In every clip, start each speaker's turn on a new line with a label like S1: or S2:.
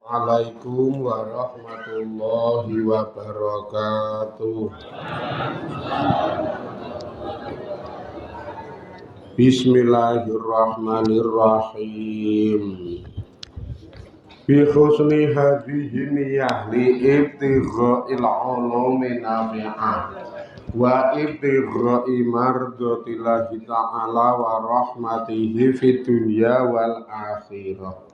S1: Assalamualaikum warahmatullahi wabarakatuh. Bismillahirrahmanirrahim. Bi husni hadhihi niyah li ibtigha'il ulumi nafi'ah wa ibtigha'i mardatillahi ta'ala wa rahmatihi fid dunya wal akhirah.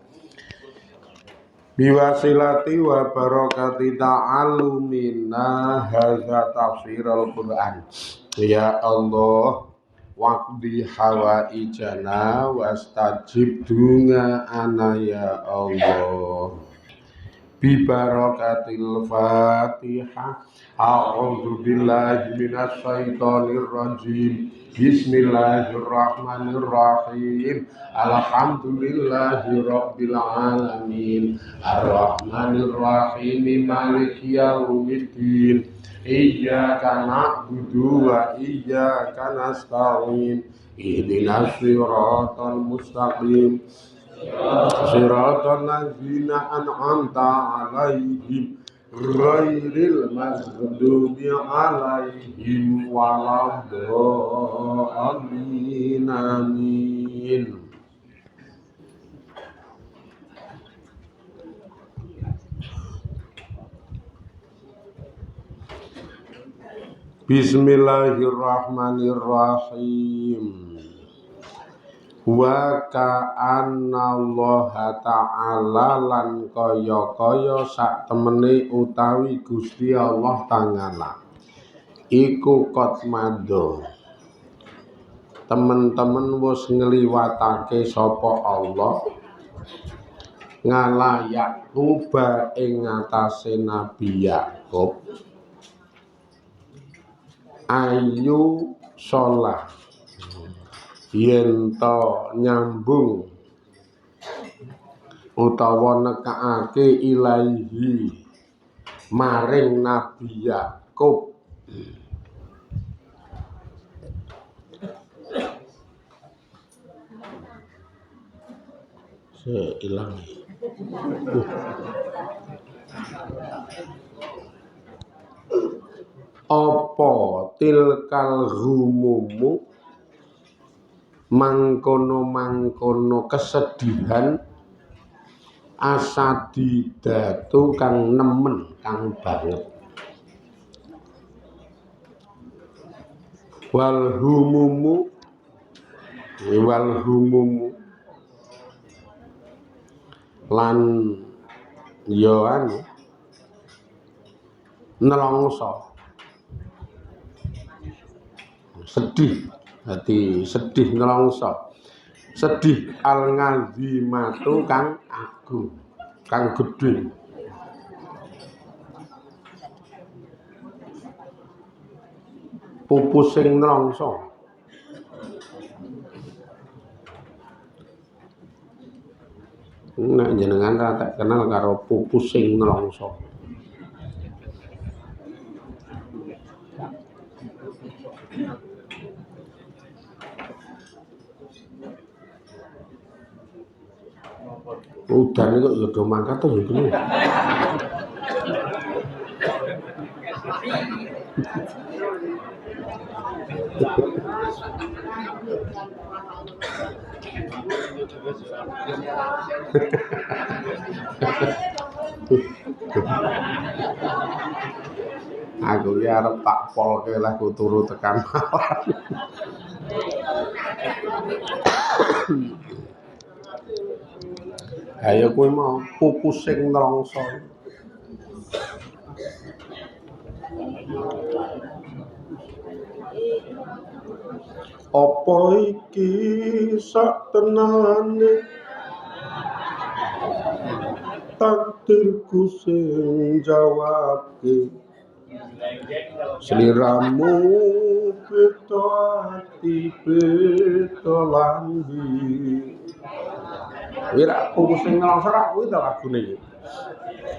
S1: Biwasilati wa barakati ta'allumina hadza tafsirul Qur'an. Ya Allah, waqdi hawaijana wastajib dungaana ya Allah. Bi barakatil Fatihah. A'udzu billahi minasy syaithanir rajim. Bismillahirrahmanirrahim. Alhamdulillahi rabbil alamin. Arrahmanir rahim. Maliki yaumiddin. Iyyaka na'budu wa iyyaka nasta'in. Ihdinas siratal mustaqim. Siratal ladzina an'amta 'alaihim ghairil maghdubi 'alaihim waladdallin. Amin. Bismillahirrahmanirrahim. Wa ka'annallaha ta'ala lan kaya-kaya sak temene utawi Gusti Allah Ta'ala iku kot mado temen-temen wis ngliwatake sapa Allah ngala Yaquba ing ngatasé Nabi Yakub ayu sholah yen to nyambung utawa nekake ilahi maring Nabi Yakub ilang apa tilkal humumu mangkono kesedihan asadidatu kang nemen kang banget wal humumu lan yo nelongso sedih hati sedih nelongso sedih al ngazimatu kang agung kang gedhe pupusing nelongso nek jenengan ra tak kenal karo pupusing nelongso. Udan kok ya do mangkat to ya kuwi. Aku ki arep tak polke lah ku turu tekan mawon. Ayo kowe mau pupusing nelongso. Apa iki sak tenane takdirku sing jawabke sliramu beda ati beda lambi. Wira pupusing nelongso ra kuwi ta lagune iki.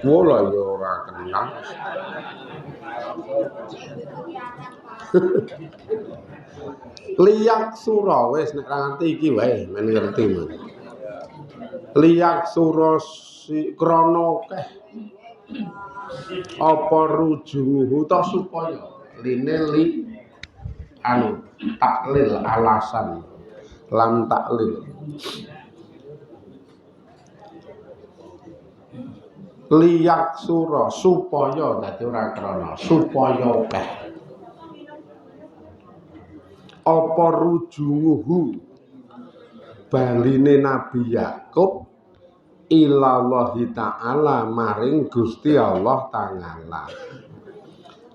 S1: Wola ya ora kenal. Liyak sura wis nek ra ngerti iki wae men ngerti men. Liyak sura krana akeh apa rujumuhu ta supaya line li taklil alasan lam taklil liyak sura supaya dadi ora krana supaya akeh apa rujumuhu baline Nabi Yakub ilallahi ta'ala maring Gusti Allah Ta'ala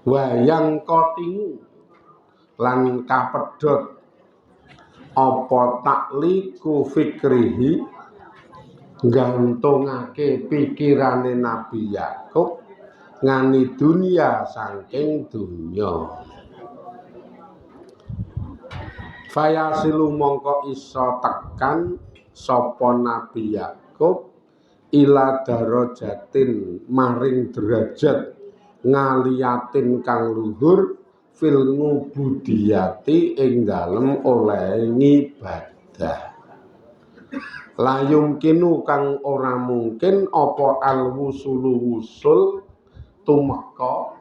S1: wayang kotingu lan kapedhot apa takliku fikrihi gantungake pikirane Nabi Yakub ngani dunia saking dunya fayasilu mongko iso tekan sapa Nabi Yakub ila darajatin maring derajat ngaliyatin kang luhur fil ngubudiyati ing dalem oleh ngibadah layung kinu kang ora mungkin apa alwusulu wusul tumeka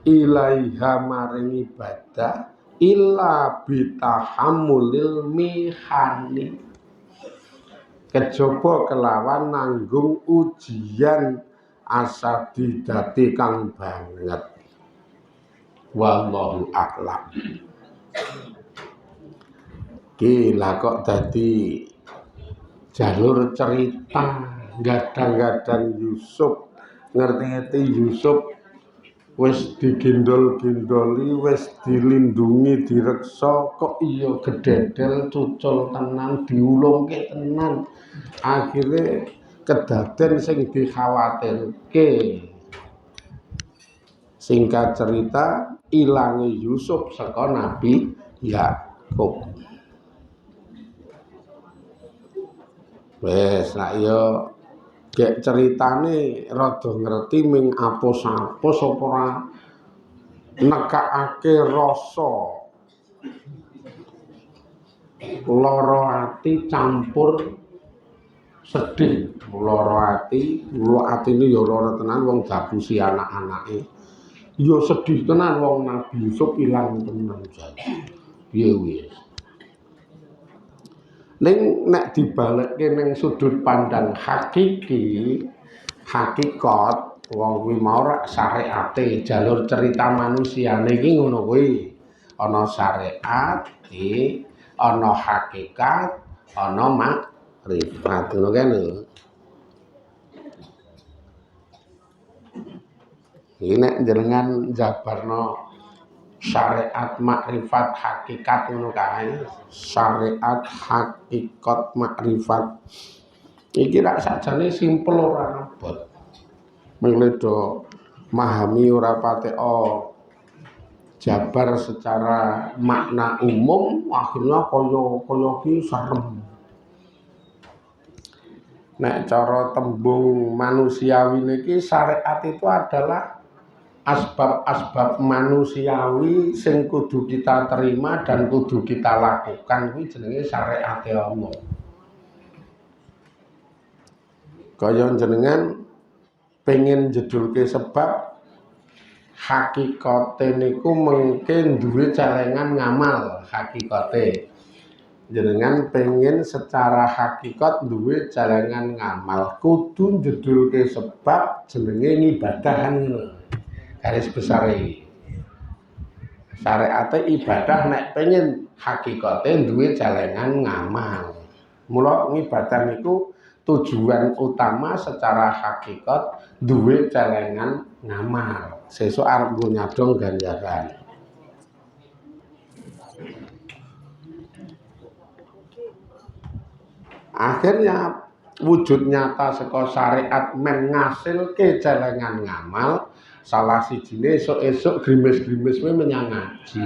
S1: ilaiha maring ibadah illa bitahammulil mihani kejaba kelawan nanggung ujian asadi dadi kang banget wallahu a'lam gila kok dadi jalur cerita gadang-gadang Yusuf ngerti-ngerti Yusuf wis digendol-gendoli wis dilindungi direksa kok iya gededel cucul tenan diulungke tenan akhirnya kedaden sing dikhawatirke singkat cerita ilange Yusuf saka Nabi Yakub wes nak yo gek ceritane rada ngerti ming apus-apus apa ora nekakake rasa lara ati campur sedih lara atine ya lara tenan wong dabusi anak-anake ya sedih tenan wong Nabi Yusuf ilang tenan jadi piye wis ning nek dibalekke ning sudut pandang hakiki hakikat wong kuwi mau rak syariate jalur cerita manusiane iki ngono kuwi ana syariat ana hakikat ana makrifat ngono kene iki nek jenengan jabarno syariat makrifat hakikat ngono kae syariat hakikat makrifat iki rak sakjane simpel ora abot mengledo memahami ora patek jabar secara makna umum akhirnya kaya ki serem nek cara tembung manusiawi niki syariat itu adalah asbab-asbab manusiawi sing kudu kita terima dan kudu kita lakukan kuwi jenenge syariat Allah. Kaya jenengan pengen jedulke sebab hakikate niku mungkin duwe celengan ngamal hakikate. Jenengan pengen secara hakikat duwe celengan ngamal kudu jedulke sebab jenenge ngibadahan ngono. Garis besar ini syariat ibadah nek pengen hakikate duwe celengan ngamal mula ngibadah niku tujuan utama secara hakikat duwe celengan ngamal sesuk arep nggo nyadong ganjaran akhirnya wujud nyata saka syariat men ngasilke celengan ngamal salah sijine esuk-esuk grimis-grimis kuwi menyang ngaji.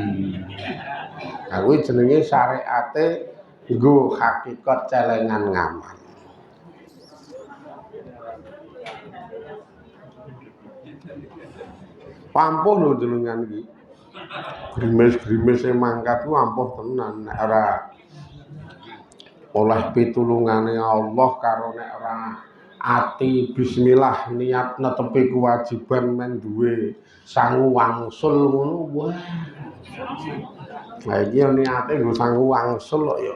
S1: Nah kuwi jenenge syariate nggo hakikat celengan ngamal. Pampuh lho jenengan iki. Grimis-grimise mangkat ku ampuh tenan nek ora oleh pitulungane Allah karo nek ora ati bismillah niat netepi kewajiban men duwe sangu wangsul ngono wah. Lah iki niate nggo sangu wangsul kok ya.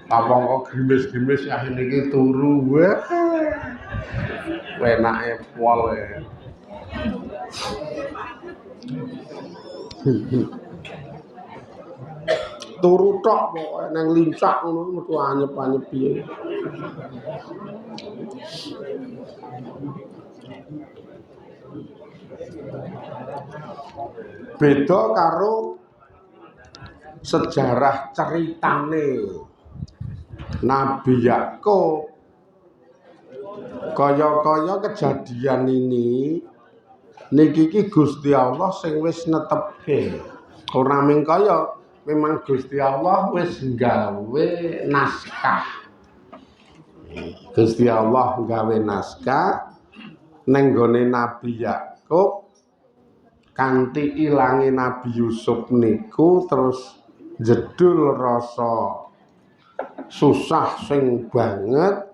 S1: Apa kok grimis-grimis ya niki turu wah. Enake pol e. Turu tok pokoke nang lincak ngono metu anyep-anyep piye. Beda karo sejarah ceritane Nabi Yakub. Kaya-kaya kejadian ini niki iki Gusti Allah sing wis netepke. Ora mung kaya memang Gusti Allah wis nggawe naskah. Gusti Allah nggawe naskah ning gone Nabi Yakub kanthi ilange Nabi Yusuf niku terus jedul rasa susah sing banget,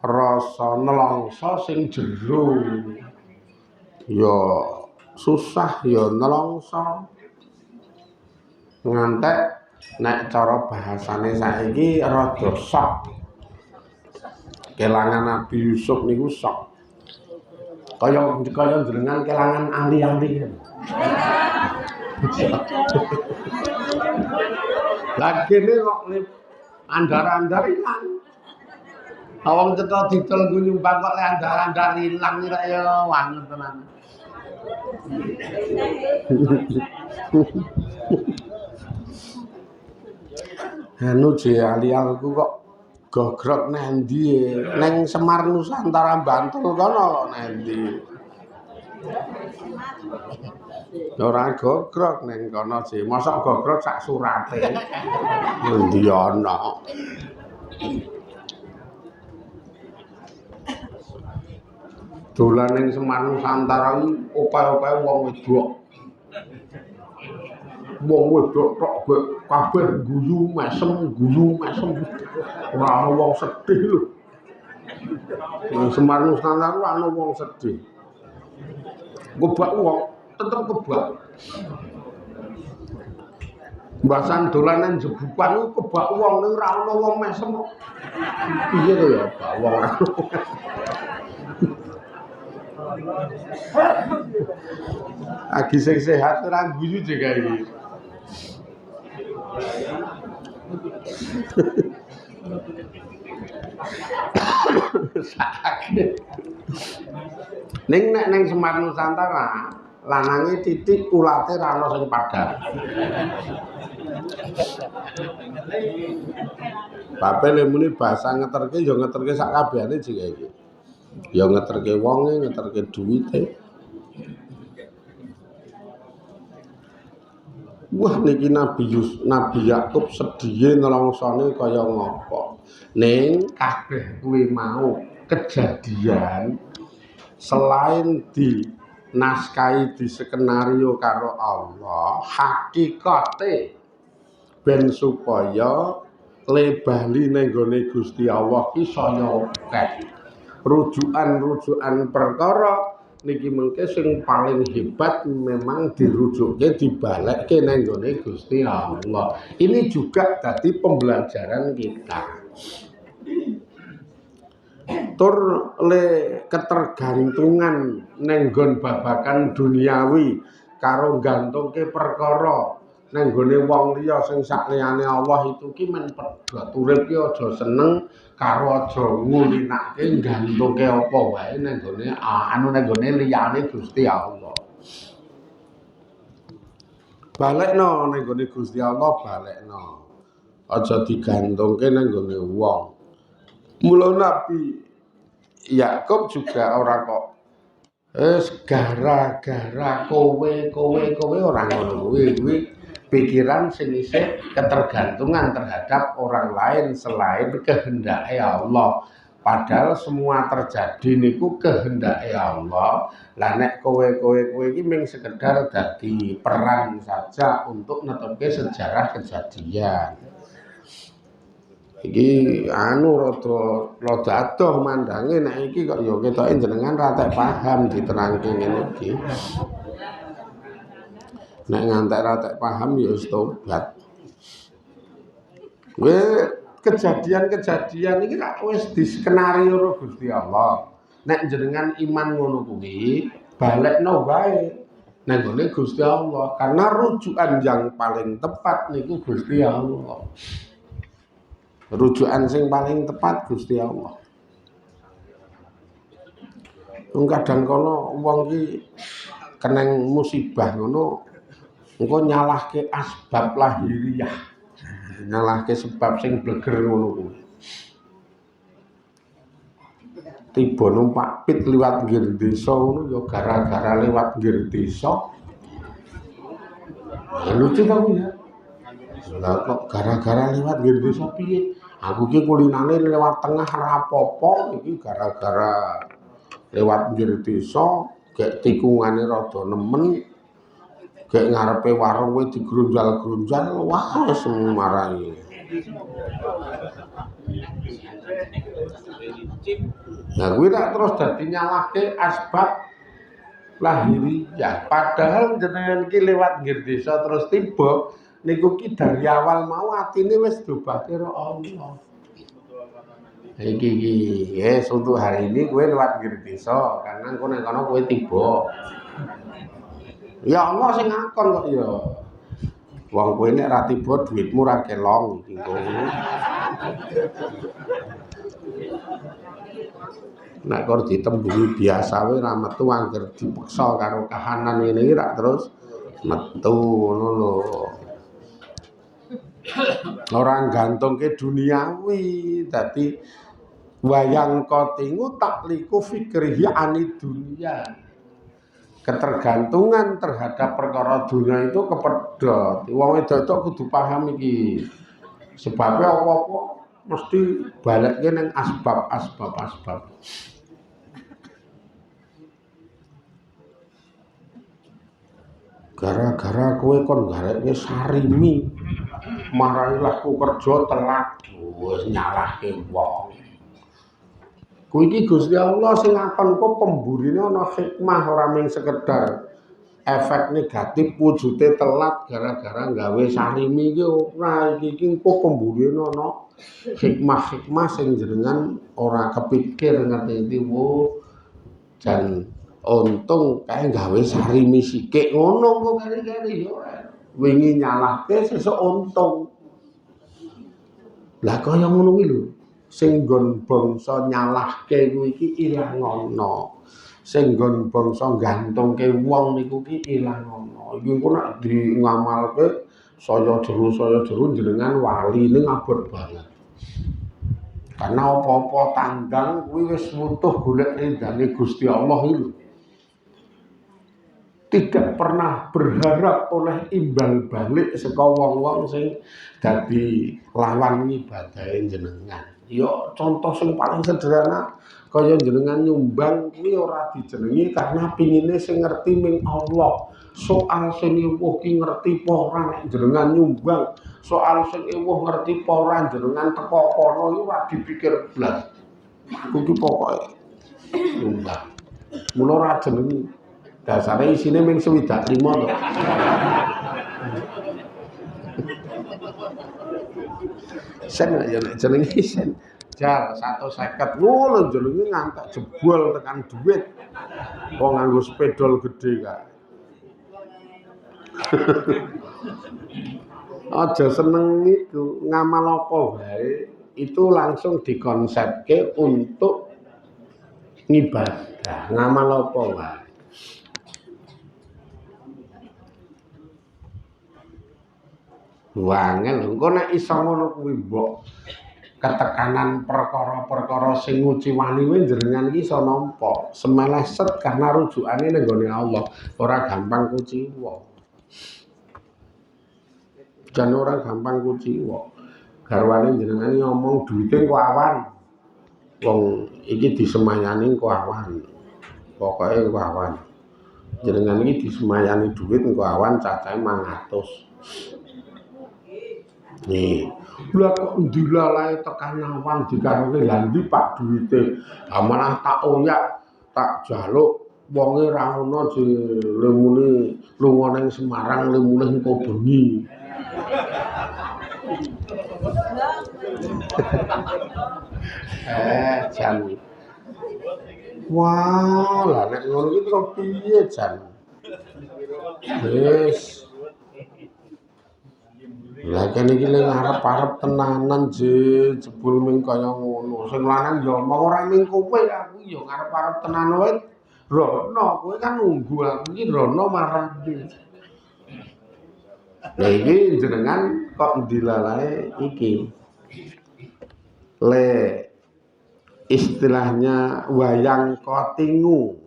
S1: rasa nelongso sing jero. Ya susah ya nelongso. Ngantek nek cara bahasane saiki rada sok. Kelangan Nabi Yusuf niku sok. Kaya jenengan kelangan ahli-ahli. Lah kene kok andar-andar ilang. Awang cetha didol nyumbang kok le andar-andar ilang kira ya wangun tenan. Anu je ali-aliku kok gogrok nendi neng Semar Nusantara Bantul kono kok nendi. Ora gogrok neng kono sih, mosok gogrok sak surate. Endi ana. Dolan ning Semar Nusantara iki opae-opae wong wedok. Wong wedok tok kabeh guyu mesem. Ora ana wong sedih lho. Nang Semar Nusantara ana wong sedih. Kebak wong tetep kebak. Mbasan dolanan jebukan kebak wong ning ora ana wong mesem. Piye to ya, Pak wong ora. Agi sing sehat ora guyu juga iki. Sakit. Ning nek ning Semar Nusantara lanange titik ulate ra ono sing padha. Bape lemune bahasa ngeterke ya ngeterke sak kabehane jek iki. Ya ngeterke wonge, ngeterke duwite. Wah niki Nabi Yakub sedhiye nelongsone kaya ngopo. Ning kabeh kuwi mau kejadian selain di naskahi di skenario karo Allah, hakikate ben supaya lebali ning gone Gusti Allah ki saya akeh. Rujukan perkara niki mengke sing paling hebat memang dirujukke dibalekke ning gone Gusti Allah. Ini juga dadi pembelajaran kita. Tur le ketergantungan nenggon babakan duniawi karo gantungke perkara nenggone wong liya sing sakliyane Allah itu ki men pedhot urip ki aja seneng karo aja ngulinake gantungke apa wae nenggone nenggone liyane Gusti Allah. Balekno nenggone Gusti Allah balekno. Aja digantungke nenggone wong. Mula Nabi Yakub juga ora kok gara-gara kowe ora ngono kuwi pikiran sing isih ketergantungan terhadap orang lain selain kehendake Allah. Padahal semua terjadi niku kehendake Allah. Lah nek kowe iki mung sekedar dadi peran saja untuk netepke sejarah kejadian. Iki anu rada adoh mandange nek iki kok ya ketoke jenengan ra tek paham diterangke ngene iki. Nek ngantek ra tek paham ya wis tobat. Kejadian-kejadian iki tak wis diskenario karo Gusti Allah. Nek jenengan iman ngono kuwi, balekno wae nang gone Gusti Allah karena rujukan yang paling tepat niku Gusti Allah. Rujukan sing paling tepat Gusti Allah. Wong kadang kala wong iki keneng musibah ngono engko nyalahke asbab lahiriah. Nyalahke sebab sing bleger ngono kuwi. Tiba numpak pit liwat nggir desa ngono ya gara-gara liwat nggir desa. Lucu ta kuwi ya. Lah kok gara-gara liwat nggir desa piye? Aku ki kulinane lewat tengah ra apa-apa iki gara-gara lewat nggir desa gek tikungane rada nemen gek ngarepe warung kuwi digrunjal-grunjal wah wis marai. Nah kuwi tak terus dadi nyalahke asbab lahiriah. Padahal jenengan ki lewat nggih desa terus tiba niku ki dari awal mau atine wis dobate karo Allah. Iki yes untuk hari ini kowe lewat nggih desa karena engko nek kono kowe tiba. Ya Allah sing ngakon kok ya. Wong kowe nek ra tiba dhuwitmu ra kelong iki. Nek kok ditembungi biasa wae ra metu angger dipeksa karo kahanan ngene iki ra terus metu ngono lho. Ora gantungke duniawi dadi wayang kotingu takliku fikrihi anid dunia. Ketergantungan terhadap perkara dunia itu kepedhot. Wong wedok kudu paham iki. Sebabnya apa-apa mesti balekke ning asbab. Gara-gara kowe kon garekke sarimi marailah ku kerja telat wis nyalahke wong. Kuwi iki Gusti Allah sing ngakon kok pemburine ana hikmah ora mung sekedar efek negatif wujude telat gara-gara gawe sarimi iki ora iki kok pemburine ana hikmah-hikmah sing jenengan ora kepikir ngerti iki wo jan untung kae gawe sarimi sikik ngono kok kari-kari yo wingi nyalahke sesuk untung. Lah kaya ngono kuwi lho. Sing nggon bangsa nyalahke kuwi iki ilang ana. Sing nggon bangsa gantungke wong niku ki ilang ana. Iki engko nek di ngamalke saya jeru jenengan wali ning abot banget. Karena apa-apa tanggang kuwi wis wutuh golek ridane Gusti Allah iki. Tidak pernah berharap oleh imbal balik saka wong-wong sing dadi lawan ibadahe jenengan. Ya contoh sing paling sederhana kaya jenengan nyumbang kuwi ora dijenengi karena pingine sing ngerti ming Allah. Soal sing ewuh ki ngerti apa ora nek jenengan nyumbang, soal sing ewuh ngerti apa ora jenengan teko kono iki ora dipikir blas. Kuwi pokoke nyumbang. Mula ora jenengi. Dasare isine mung 25 to. Sen ya nek jenenge sen. Jal 150 ngono jenenge ngantek jebol tekan dhuwit. Wong nganggo spedol gedhe kae. Aja seneng itu ngamal apa wae itu langsung dikonsepke untuk ngibadah. Ngamal apa wae. Wangel engko nek iso ngono kuwi mbok ketekanan perkara-perkara sing nguciwani kuwi jenengan iki iso nampa semeleset karena rujukane ning gone Allah ora gampang kuciwa. Jan ora gampang kuciwa. Garwane jenengan ngomong duwite kok awan. Wong iki disemayani kok awan. Pokoke kok awan. Jenengan iki disemayani duit kok awan cacahe 500. Nih, lha kok ndilalae tekan awang dikarepe lha ndi Pak duwite. Ah malah tak oyak, tak jaluk wonge ra ono lemune lunga ning Semarang lemune engko bengi. Jan. Wah, lah nek ngono iki terus piye jan? Wis. Lah kene iki ning arep-arep tenanan jebul ming kaya ngono. Sing lanang ya omong ora ming kowe aku ya ngarep-arep tenan wae. Rono kowe kan nunggu aku iki rono marani. Lah iki jenengan kok dilalae iki. Le istilahnya wayang kotingu.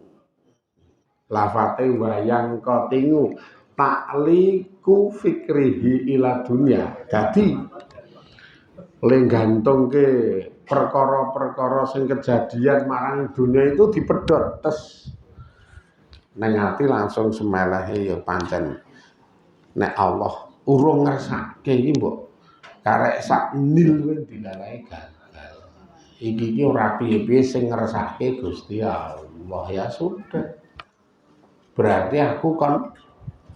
S1: Lafate wayang kotingu takliku fikrihi ila dunya. Dadi lenggantungke perkara-perkara sing kejadian marang dunia itu dipedhot tes nang ati langsung semelehe ya pancen nek Allah urung ngersake iki mbok karek sak nil kuwi dilalae gagal. Iki ora piye-piye sing ngersake Gusti Allah ya sudah. Berarti aku kan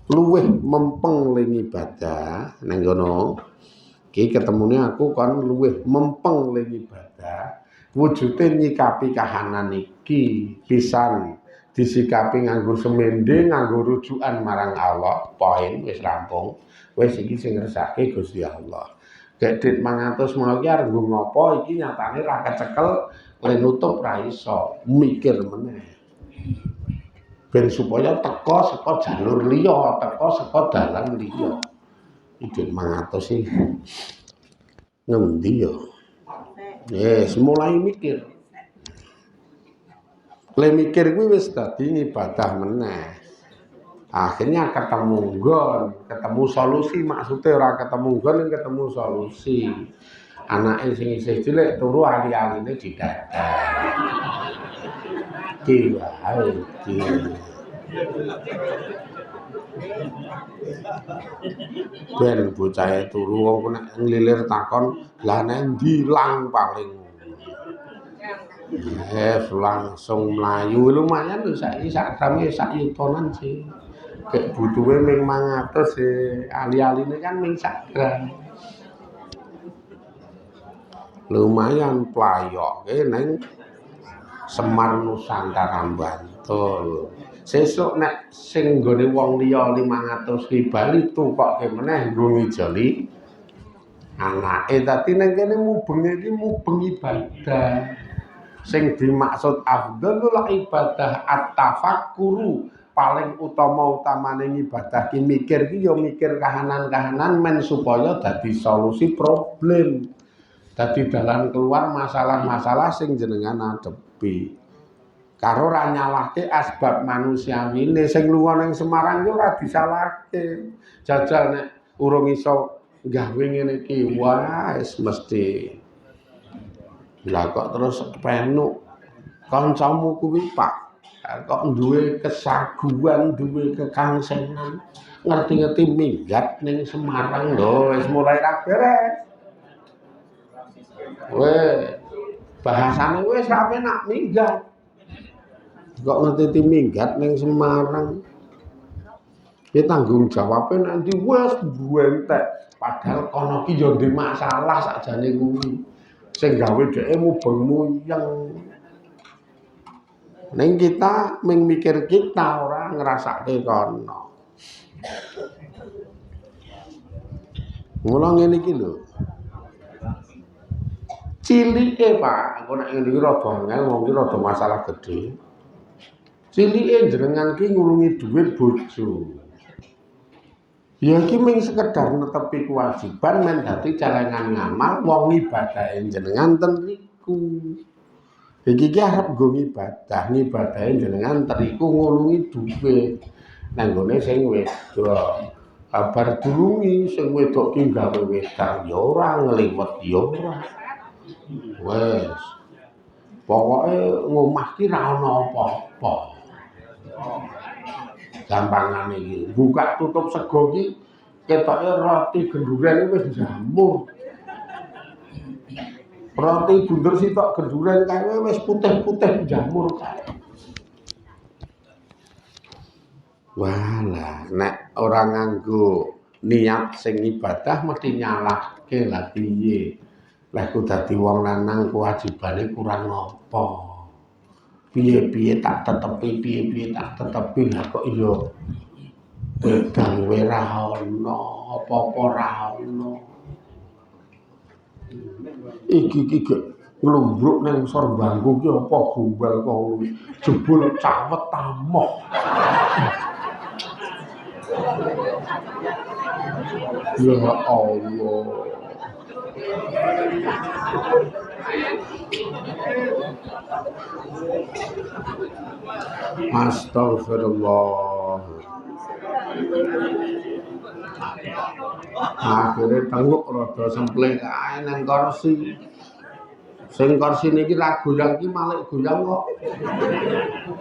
S1: luwih mempeng ling ibadah nang kono. Iki ketemune aku kan luwih mempeng ling ibadah. Wujude nyikapi kahanan iki pisan disikapi nganggo semende, nganggo rujukan marang Allah. Poin wis rampung. Wis iki sing ngersake Gusti Allah. Gek dit 500 mau iki arep nggo ngopo iki nyatane ra kecekel le nutup ra iso mikir meneh. Ben supaya teko saka jalur liya, teko saka dalan liya. Iki 500 sih. Ngendi ya? Mulai mikir. Le mikir kuwi wis dadi ibadah meneh. Akhirnya ketemu nggon, ketemu solusi maksudnya ora ketemu nggon, ketemu solusi. Anake sing isih cilik turu ali-aline didadak. Iki wae iki. Ben bocahe turu wong nek nglilir takon, "Lah nek ndi ilang paling?" Langsung mlayu lumayan lho saiki sak grame sak yutonan sih. Kayak butuhe ming 500 ali-aline kan ming sak gram. Lumayan playoke ning Semar Nusantara Bantul. Sesuk nek sing nggone wong liya 500 Bali tukoke meneh nggo ngijoli anake. Dadi ning kene mubeng iki mubeng ibadah. Sing dimaksud afdhalul ibadah at-tafakkuru. Paling utama-utamane ibadah ki mikir ki ya mikir kahanan-kahanan men supaya dadi solusi problem. Dadi dalan keluar masalah-masalah sing jenengan adepi. Karo ora nyalahke asbab manusiawine sing lunga ning Semarang yo ora disalahke. Jajal nek urung iso gawe ngene iki, wah wis mesti. Lah kok terus penuk kancamu kuwi Pak, kok duwe kesaguan, duwe kekangsenan, ngerti-ngerti minggat ning Semarang lho, wis mulai ra beres. Weh, bahasane wis ra penak minggat. Kok ngerti minggat ning Semarang. Iki tanggung jawabe nanti wis buentek. Padahal kono ki yo ndek masalah sakjane kuwi. Sing gawe dheke mubeng-muyeng. Ning kita ming mikir kita ora ngrasake kono. Mula ngene iki lho. Cilike Pak, engko nek ngene iki rada angel, wong iki rada masalah gedhe. Cilike jenengan ki ngulungi dhuwit bojo. Ya iki mung sekedar netepi kewajiban men dadi celengan ngamal wong ibadahe jenengan ten riku. Iki ki arep nggo ngibadahe jenengan teriku ngulungi dhuwit. Nang gone sing wedok. Kabar durungi sing wedok ki gawe wedang ya ora ngliwet ya ora. Wes. Pokoke ngomah ki ra ono apa-apa. Gampangane iki, buka tutup sego ki ketoke roti genduren wis jamur. Roti bunder sitok genduren kae wis putih-putih jamur kae. Walah, nek ora nganggo niat sing ibadah mesti nyalahke lah piye. Lah ku dadi wong lanang kewajibane kurang apa? Piye-piye tak tetepi, piye-piye tak tetepi lah kok iya wedang wae ra ono, apa-apa ra ono. Iki nglumbruk nang sor bangku ki apa gombal kok jebul cawet tamoh. Ya Allah. Astagfirullah. Akhirnya tenguk rada sempleh kae nang kursi. Sing kursine iki ra goyang ki malah goyang kok.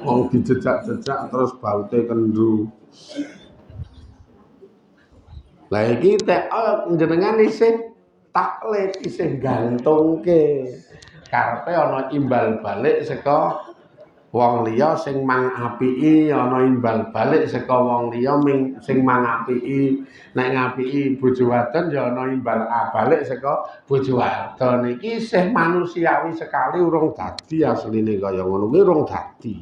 S1: Wong dijejak-jejak terus baute kendu. Lah iki tek jenengan isih taklid isih gantungke. Karepe ana imbal balik saka wong liya sing mangapiki, ana imbal balik saka wong liya sing mangapiki. Nek ngapiki bojo wadon ya ana imbal balik saka bojo wadon. Iki isih manusiawi sekali urung dadi asline kaya ngono kuwi urung dadi.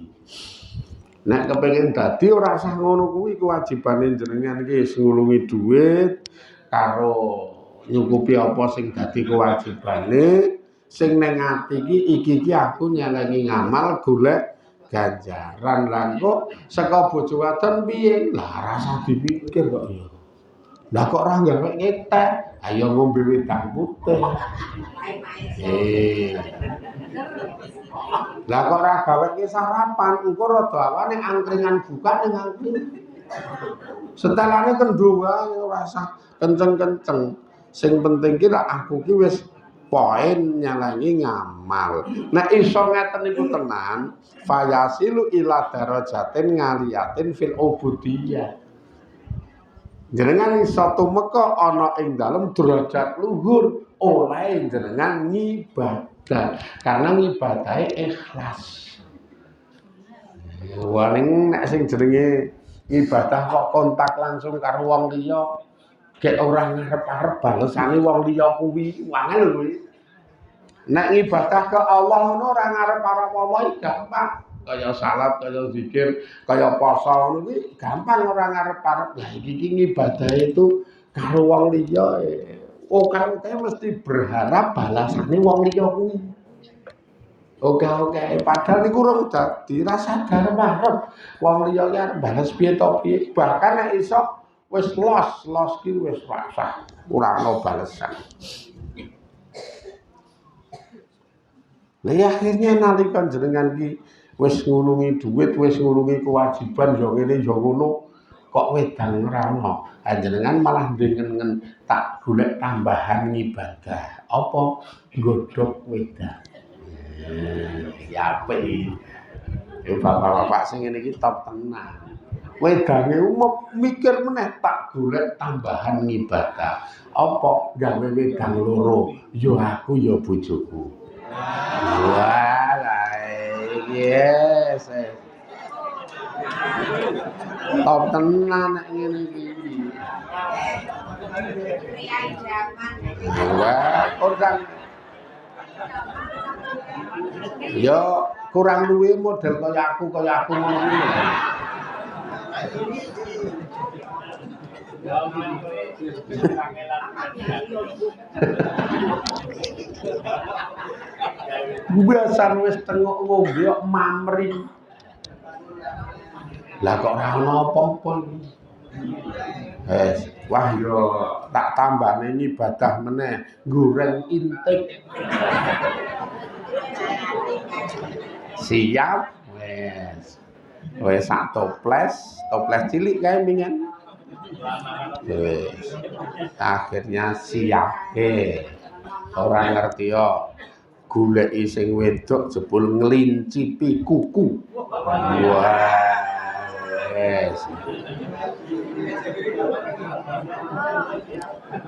S1: Nek kepengin dadi ora usah ngono kuwi kewajibane jenengan iki ngulungi dhuwit karo nyukupi apa sing dadi kewajibane sing ning ati iki aku nyelengi ngamal golek ganjaran lan kok saka bojo wadon piye lah rasa dipikir kok ya lah kok ora gawe ngetek ayo ngombe wedang putih lah kok ora gawe sarapan engko rada awane angkringan buka ning angkring setelane kendho wae ora usah kenceng-kenceng sing penting ki aku ki wis poin nyalangi ngamal. Nek iso ngeten niku tenan, fayasilu ila darajatin ngaliyatin fil ubudiyah. Jenengan iso tumeka ana ing dalem derajat luhur oleh jenengan ngibadah. Karena ngibadahe ikhlas. Waling nek sing jenenge ibadah kok kontak langsung karo wong liya gek ora ngarep-arep balesane wong liya kuwi wangel kuwi. Nek ibadah ke Allah ngono ora ngarep-arep Allah gampang. Kaya salat, kaya zikir, kaya puasa ngono kuwi gampang ora ngarep-arep. Lah iki ngibadah itu karo wong liya. Oke mesti berharap balasane wong liya kuwi. Oke, padahal niku urung dadi rasa garep-arep. Wong liya ki arep balas piye to piye. Bahkan nek iso wis los ki wis rasah ora ana balesan. Lah akhirnya nalika jenengan ki wis ngulungi dhuwit, wis ngulungi kewajiban ya ngene ya ngono kok wedang ora ana. Jenengan malah ndengen tak golek tambahan ibadah. Apa nggodhog wedang. Ya apik. Ya bapak-bapak sing ngene iki top tenan. Wedange mikir meneh tak golek tambahan ibadah. Apa gawe wedang loro? Ya aku ya bojoku. Walah yes. Top tenan nek ngene iki. Wah, kurang. Ya kurang luwe model kaya aku ngono kuwi. Biasan wis tengok ngombe kok mamring. Lah kok ora ana apa-apa iki. Wah yo tak tambahne ibadah meneh, goreng intik. Siap, wes sak toples cilik kae mingen. Wes. Akhirnya siap. Ora ngerti yo. Goleki sing wedok jebul nglincipi kuku. Wah. Wes.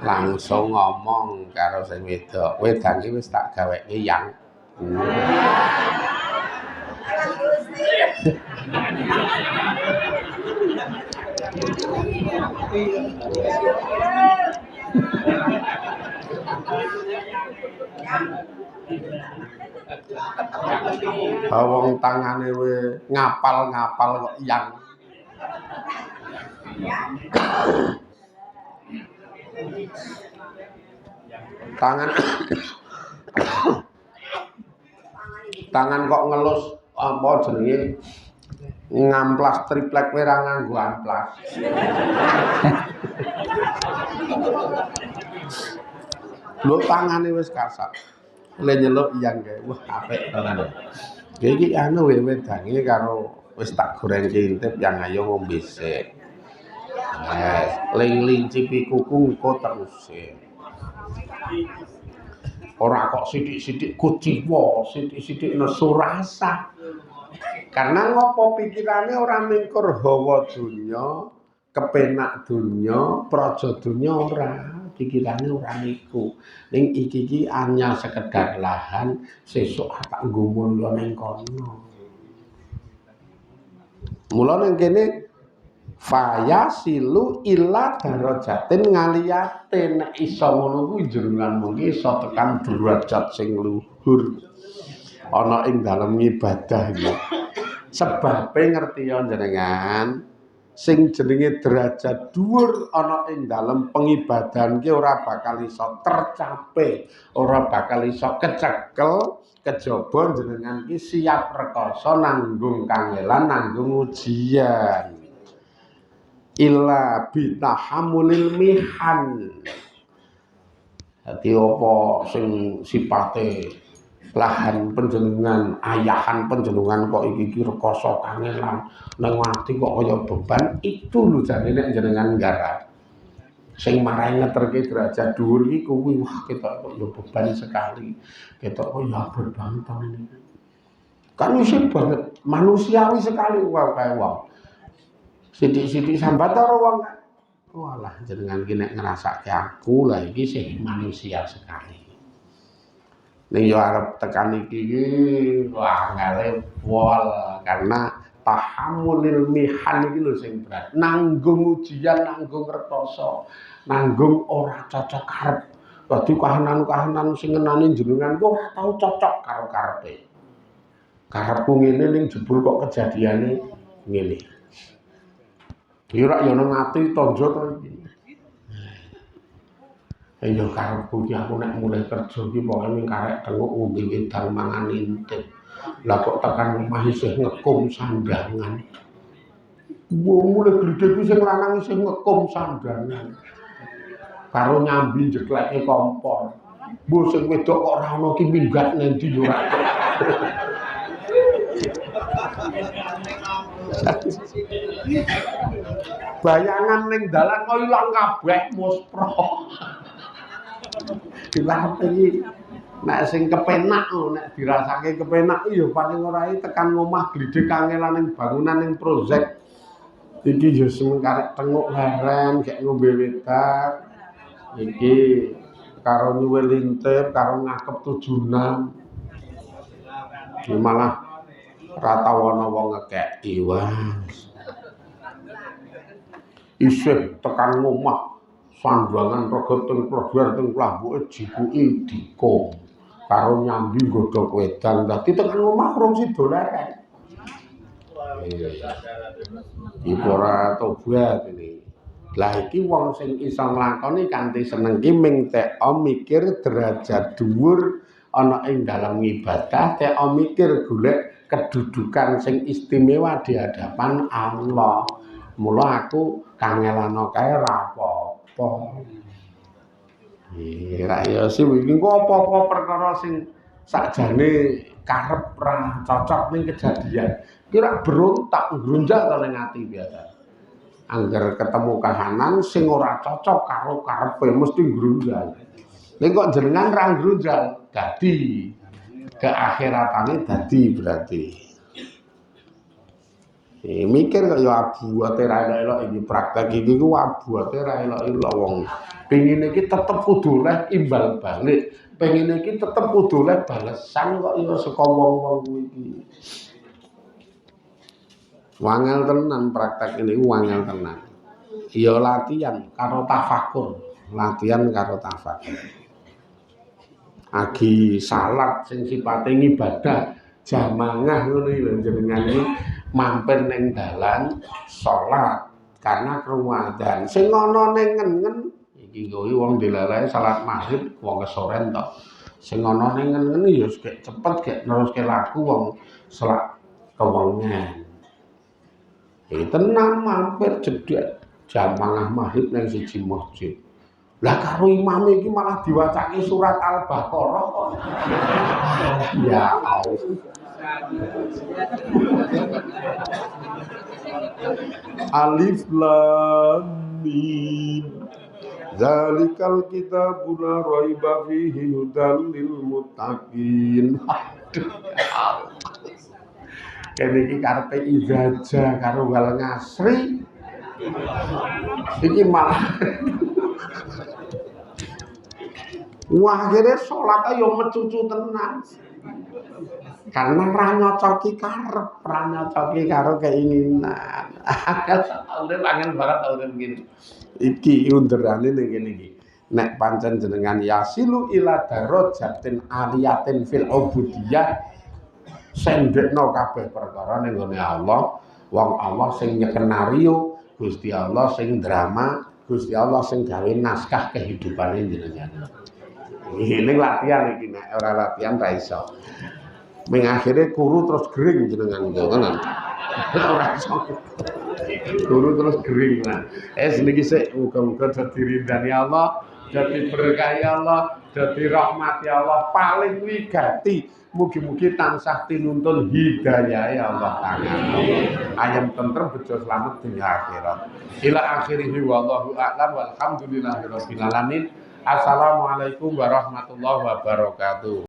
S1: Langsung ngomong karo sing wedok, wedang iki wis tak gaweke yang. Wong tangane we ngapal-ngapal kok yang. Tangan kok ngelus apa jenenge ngamplas triplek we ra nganggo amplas. Lho tangane wis kasar. Le nyelup iyang kae. Wah apik tenan. Iki anu wedange karo wis tak gorengke intip yang ayo ngombe sik. Ling-ling cipi kuku engko terus. Ora kok sithik-sithik kuciwa, sithik-sithik nesu rasa. Karena ngopo pikirane ora mingkur hawa dunya, kepenak dunya, praja dunya ora. Pikirane ora niku. Ning iki hanya sekedar lahan sesuk tak nggo mulya ning kono. Mula ning kene fayasilu illa darajatin ngaliyate nek iso ngono kuwi jenengan mungkin iso tekan derajat sing luhur ana ing dalem ibadah iki. Sebabe ngerti ya jenengan sing jenenge derajat dhuwur ana ing dalem pengibadahan ki ora bakal iso tercapai, ora bakal iso kecekel kejaba jenengan ki siap rekoso nanggung kangelan, nanggung ujian. Illa bitahamulil mihan. Dadi apa sing sipate lahan panjenengan, ayahan panjenengan kok iki rekoso kangelan nang ati kok kaya beban itu lho jane nek jenengan garap. Sing marahi ngeterke derajat dhuwur iki kuwi wah ketok kok ya beban sekali. Ketok kok ya abot banget ini. Kan isin banget manusiawi sekali wae kae wong. Sithik-sithik sambat karo wong. Walah jenengan ki nek ngrasake aku lah iki sih manusia sekali. Ning yo arep tekan iki wah ngale wol karena tahammulil mihan iki lho sing berat. Nanggung ujian, nanggung rekoso, nanggung ora cocok karep. Dadi kahanan-kahanan sing ngenani jenengan kok ora tau cocok karo karepe. Karepku ngene ning jebul kok kejadiane ngene. Yo rak yo nang ati tonjo to iki. Ya karepku ki aku nek mulai kerja ki pokoke ning karek tenguk ngombe wedang mangan intip. Lah kok tekan omah isih ngekum sandangan. Wong mulai gledhe ki sing lanang isih ngekum sandangan. Karo nyambi jekleke kompor. Mbok sing wedok kok ora ana ki minggat ngendi yo ora. Bayangan ning dalan kok ilang kabeh muspro. Dilah iki nek sing kepenak nek dirasake kepenak ya paling ora tekan omah gledhe kangelan ning bangunan ning project iki ya sing karek tenguk leren gek ngombe wedang iki karo nyuwil intip karo ngakep tujunan iki malah ora tau ana wong ngekeki was isih tekan omah sandangan rega teng prodhuar teng plambuke jibuki diko karo nyambi nggodhog wedang dadi tekan omah urung sida leren. Iki ora tobat iki. Lah iki wong sing iso nglakoni kanthi seneng ki ming teka mikir derajat dhuwur ana ing dalam ibadah, teka mikir golek kedudukan sing istimewa di hadapan Allah. Mula aku kangelan kae ra apa-apa. Ora ya sing iki apa-apa perkara sing sakjane karep ra cocok ning kejadian. Kira berontak grunjal to ning ati biasa. Angger ketemu kahanan sing ora cocok karo karepe mesti grunjal. Ning kok jenengan ra grunjal, dadi keakhiratane dadi berarti. Mikir kok ya abuate ra elok iki praktek iki ku abuate ra elok wong. Pengine iki tetep kudu oleh imbal balik. Pengine iki tetep kudu oleh balesan kok ya saka wong-wong iki. Wangel tenan praktek ini wangel tenan. Ya latihan karo tafakur, latihan karo tafakur. Agi salat sing sipate ibadah jamangah ngono lho jenengan iki mampir ning dalan salat karena krungu adzan. Sing ana ning ngen iki kuwi wong dilalae salat maghrib wong kesoren tok. Sing ana ning ngen ya gek cepet gek neruske laku wong salat kewengen. Tenang mampir jedhek jamangah maghrib ning siji masjid. Lah karo imam iki malah diwacake surat Al-Baqarah kok. Ya Allah. Alif Lam Mim. Zalikal kitabun la raiba fihi hudal lil muttaqin. Kene iki karepe ijaza karo wal ngasri. Iki malah wah akhirnya sholat ayo mecucu tenan karena ranyocoki karep ranyocoki karo keinginan urip angel banget urip gini iki underane ning kene iki nek pancen jenengan yasilu ila darajatin aliyatin fil ubudiyah sendekno kabeh perkara ning gone Allah wong Allah sing nyekenario Gusti Allah sing drama Gusti Allah sing gawe naskah kehidupane jenengan. Ini latihan iki nek ora latihan ra iso. Ming akhire kuru terus gering jenengan ngono. Ora iso. Kuru terus gering lah. Niki sik muga-muga dadi ridani Allah, dadi berkah Allah, dadi rahmati Allah, paling wigati. Mugi-mugi tansah tinuntun hidayah ya Allah taala. Ayam tentrem bejo slamet dunya akhirat. Ila akhirih wallahu a'lam walhamdulillahirabbil alamin. Assalamualaikum warahmatullahi wabarakatuh.